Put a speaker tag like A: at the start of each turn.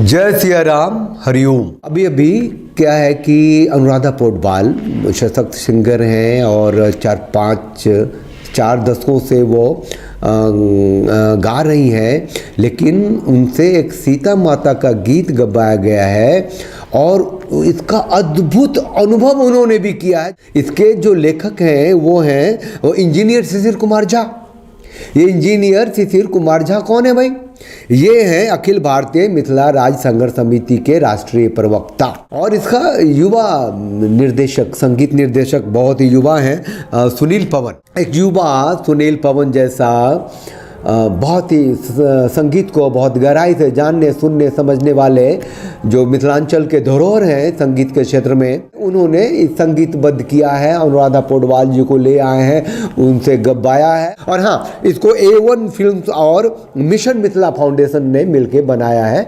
A: जय सिया राम, हरिओम। अभी अभी क्या है कि अनुराधा पोडवाल सशक्त सिंगर हैं और चार दशकों से वो गा रही हैं, लेकिन उनसे एक सीता माता का गीत गवाया गया है और इसका अद्भुत अनुभव उन्होंने भी किया है। इसके जो लेखक हैं वो इंजीनियर शिशिर कुमार झा। ये इंजीनियर शिशिर कुमार झा कौन है भाई? ये हैं अखिल भारतीय मिथिला राज्य संघर्ष समिति के राष्ट्रीय प्रवक्ता और इसका युवा निर्देशक, संगीत निर्देशक बहुत ही युवा हैं, सुनील पवन। एक युवा सुनील पवन जैसा बहुत ही संगीत को बहुत गहराई से जानने, सुनने, समझने वाले जो मिथिलांचल के धरोहर हैं संगीत के क्षेत्र में, उन्होंने इस संगीतबद्ध किया है। अनुराधा पोडवाल जी को ले आए हैं, उनसे गवाया है और हाँ, इसको A1 फिल्म्स और मिशन मिथिला फाउंडेशन ने मिलकर बनाया है।